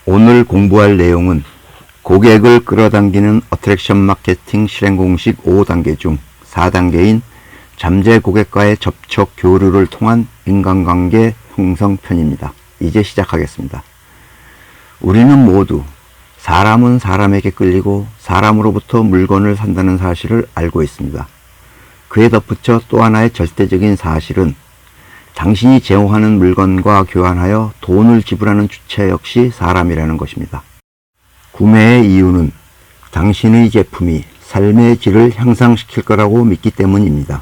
오늘 공부할 내용은 고객을 끌어당기는 어트랙션 마케팅 실행 공식 5단계 중 4단계인 잠재 고객과의 접촉 교류를 통한 인간관계 형성 편입니다. 이제 시작하겠습니다. 우리는 모두 사람은 사람에게 끌리고 사람으로부터 물건을 산다는 사실을 알고 있습니다. 그에 덧붙여 또 하나의 절대적인 사실은 당신이 제공하는 물건과 교환하여 돈을 지불하는 주체 역시 사람이라는 것입니다. 구매의 이유는 당신의 제품이 삶의 질을 향상시킬 거라고 믿기 때문입니다.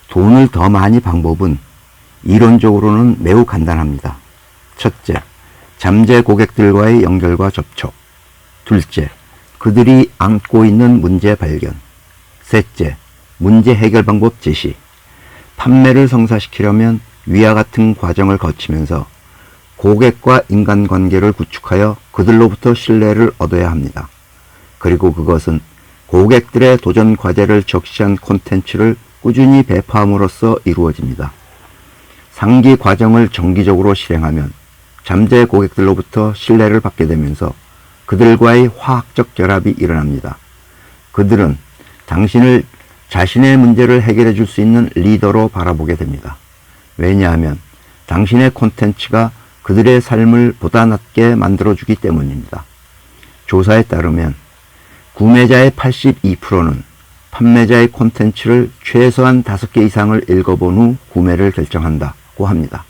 돈을 더 많이 방법은 이론적으로는 매우 간단합니다. 첫째, 잠재 고객들과의 연결과 접촉. 둘째, 그들이 안고 있는 문제 발견. 셋째, 문제 해결 방법 제시. 판매를 성사시키려면 위와 같은 과정을 거치면서 고객과 인간관계를 구축하여 그들로부터 신뢰를 얻어야 합니다. 그리고 그것은 고객들의 도전 과제를 적시한 콘텐츠를 꾸준히 배포함으로써 이루어집니다. 상기 과정을 정기적으로 실행하면 잠재 고객들로부터 신뢰를 받게 되면서 그들과의 화학적 결합이 일어납니다. 그들은 당신을 자신의 문제를 해결해 줄 수 있는 리더로 바라보게 됩니다. 왜냐하면 당신의 콘텐츠가 그들의 삶을 보다 낫게 만들어주기 때문입니다. 조사에 따르면 구매자의 82%는 판매자의 콘텐츠를 최소한 5개 이상을 읽어본 후 구매를 결정한다고 합니다.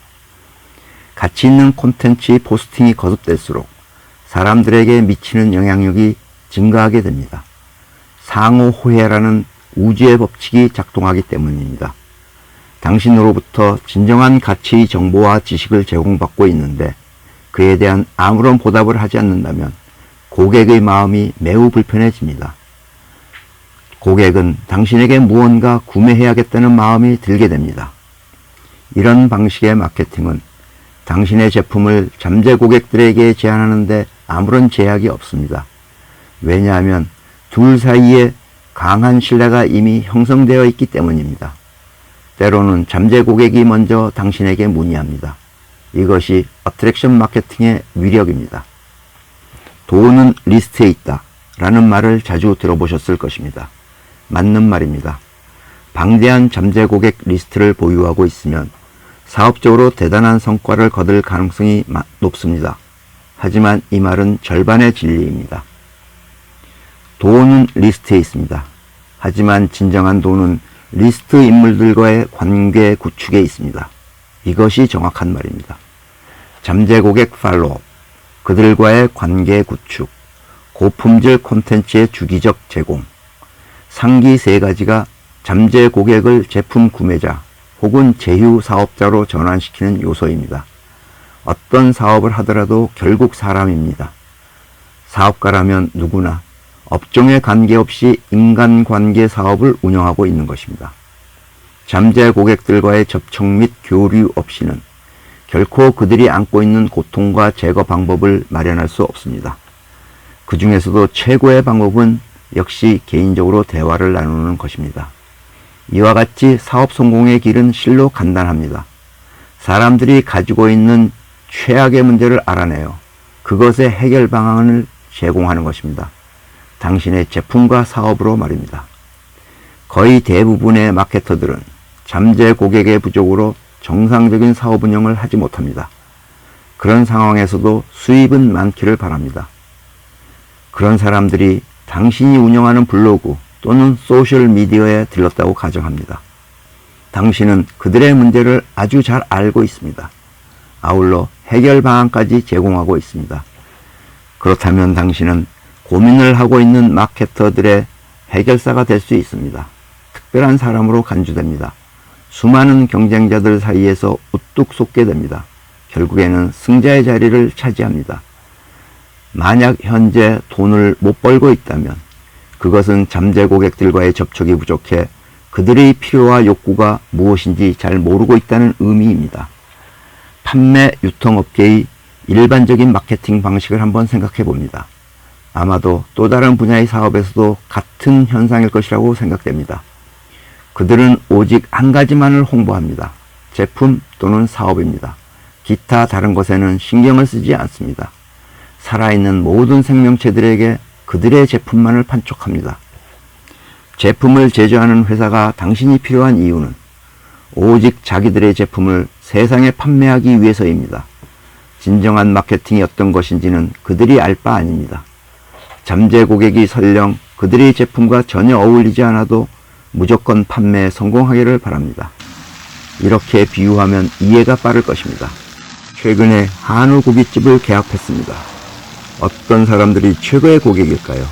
가치 있는 콘텐츠의 포스팅이 거듭될수록 사람들에게 미치는 영향력이 증가하게 됩니다. 상호호혜라는 우주의 법칙이 작동하기 때문입니다. 당신으로부터 진정한 가치의 정보와 지식을 제공받고 있는데 그에 대한 아무런 보답을 하지 않는다면 고객의 마음이 매우 불편해집니다. 고객은 당신에게 무언가 구매해야겠다는 마음이 들게 됩니다. 이런 방식의 마케팅은 당신의 제품을 잠재 고객들에게 제안하는데 아무런 제약이 없습니다. 왜냐하면 둘 사이에 강한 신뢰가 이미 형성되어 있기 때문입니다. 때로는 잠재 고객이 먼저 당신에게 문의합니다. 이것이 어트랙션 마케팅의 위력입니다. 돈은 리스트에 있다 라는 말을 자주 들어보셨을 것입니다. 맞는 말입니다. 방대한 잠재 고객 리스트를 보유하고 있으면 사업적으로 대단한 성과를 거둘 가능성이 높습니다. 하지만 이 말은 절반의 진리입니다. 돈은 리스트에 있습니다. 하지만 진정한 돈은 리스트 인물들과의 관계 구축에 있습니다. 이것이 정확한 말입니다. 잠재 고객 팔로업, 그들과의 관계 구축, 고품질 콘텐츠의 주기적 제공, 상기 3가지가 잠재 고객을 제품 구매자 혹은 제휴 사업자로 전환시키는 요소입니다. 어떤 사업을 하더라도 결국 사람입니다. 사업가라면 누구나 업종에 관계없이 인간관계 사업을 운영하고 있는 것입니다. 잠재 고객들과의 접촉 및 교류 없이는 결코 그들이 안고 있는 고통과 제거 방법을 마련할 수 없습니다. 그 중에서도 최고의 방법은 역시 개인적으로 대화를 나누는 것입니다. 이와 같이 사업 성공의 길은 실로 간단합니다. 사람들이 가지고 있는 최악의 문제를 알아내요. 그것의 해결 방안을 제공하는 것입니다. 당신의 제품과 사업으로 말입니다. 거의 대부분의 마케터들은 잠재 고객의 부족으로 정상적인 사업 운영을 하지 못합니다. 그런 상황에서도 수입은 많기를 바랍니다. 그런 사람들이 당신이 운영하는 블로그 또는 소셜미디어에 들렀다고 가정합니다. 당신은 그들의 문제를 아주 잘 알고 있습니다. 아울러 해결 방안까지 제공하고 있습니다. 그렇다면 당신은 고민을 하고 있는 마케터들의 해결사가 될 수 있습니다. 특별한 사람으로 간주됩니다. 수많은 경쟁자들 사이에서 우뚝 솟게 됩니다. 결국에는 승자의 자리를 차지합니다. 만약 현재 돈을 못 벌고 있다면 그것은 잠재 고객들과의 접촉이 부족해 그들의 필요와 욕구가 무엇인지 잘 모르고 있다는 의미입니다. 판매 유통업계의 일반적인 마케팅 방식을 한번 생각해 봅니다. 아마도 또 다른 분야의 사업에서도 같은 현상일 것이라고 생각됩니다. 그들은 오직 한 가지만을 홍보합니다. 제품 또는 사업입니다. 기타 다른 것에는 신경을 쓰지 않습니다. 살아있는 모든 생명체들에게 그들의 제품만을 판촉합니다. 제품을 제조하는 회사가 당신이 필요한 이유는 오직 자기들의 제품을 세상에 판매하기 위해서입니다. 진정한 마케팅이 어떤 것인지는 그들이 알 바 아닙니다. 잠재 고객이 설령 그들의 제품과 전혀 어울리지 않아도 무조건 판매에 성공하기를 바랍니다. 이렇게 비유하면 이해가 빠를 것입니다. 최근에 한우 고깃집을 개업했습니다. 어떤 사람들이 최고의 고객일까요?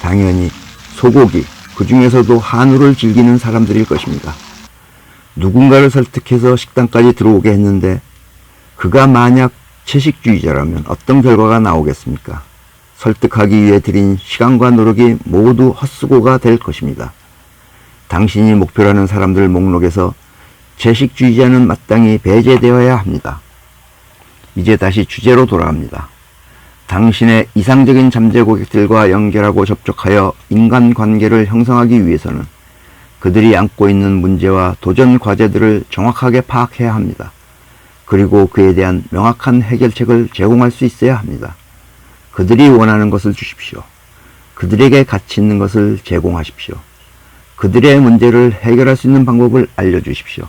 당연히 소고기, 그 중에서도 한우를 즐기는 사람들일 것입니다. 누군가를 설득해서 식당까지 들어오게 했는데 그가 만약 채식주의자라면 어떤 결과가 나오겠습니까? 설득하기 위해 들인 시간과 노력이 모두 헛수고가 될 것입니다. 당신이 목표로 하는 사람들 목록에서 채식주의자는 마땅히 배제되어야 합니다. 이제 다시 주제로 돌아갑니다. 당신의 이상적인 잠재 고객들과 연결하고 접촉하여 인간관계를 형성하기 위해서는 그들이 안고 있는 문제와 도전 과제들을 정확하게 파악해야 합니다. 그리고 그에 대한 명확한 해결책을 제공할 수 있어야 합니다. 그들이 원하는 것을 주십시오. 그들에게 가치 있는 것을 제공하십시오. 그들의 문제를 해결할 수 있는 방법을 알려주십시오.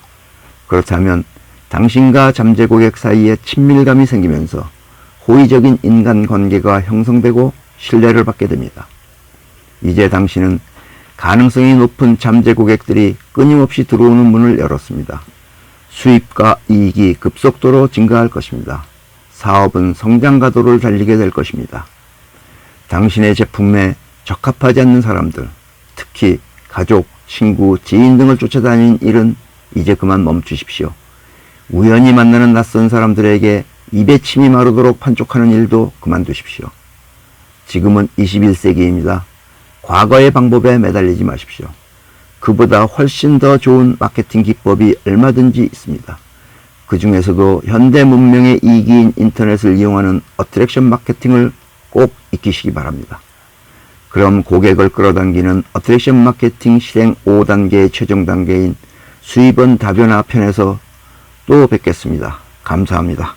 그렇다면 당신과 잠재 고객 사이에 친밀감이 생기면서 호의적인 인간관계가 형성되고 신뢰를 받게 됩니다. 이제 당신은 가능성이 높은 잠재 고객들이 끊임없이 들어오는 문을 열었습니다. 수입과 이익이 급속도로 증가할 것입니다. 사업은 성장 가도를 달리게 될 것입니다. 당신의 제품에 적합하지 않는 사람들, 특히 가족, 친구, 지인 등을 쫓아다니는 일은 이제 그만 멈추십시오. 우연히 만나는 낯선 사람들에게 입에 침이 마르도록 판촉하는 일도 그만두십시오. 지금은 21세기입니다. 과거의 방법에 매달리지 마십시오. 그보다 훨씬 더 좋은 마케팅 기법이 얼마든지 있습니다. 그 중에서도 현대 문명의 이기인 인터넷을 이용하는 어트랙션 마케팅을 꼭 익히시기 바랍니다. 그럼 고객을 끌어당기는 어트랙션 마케팅 실행 5단계의 최종 단계인 수입원 다변화 편에서 또 뵙겠습니다. 감사합니다.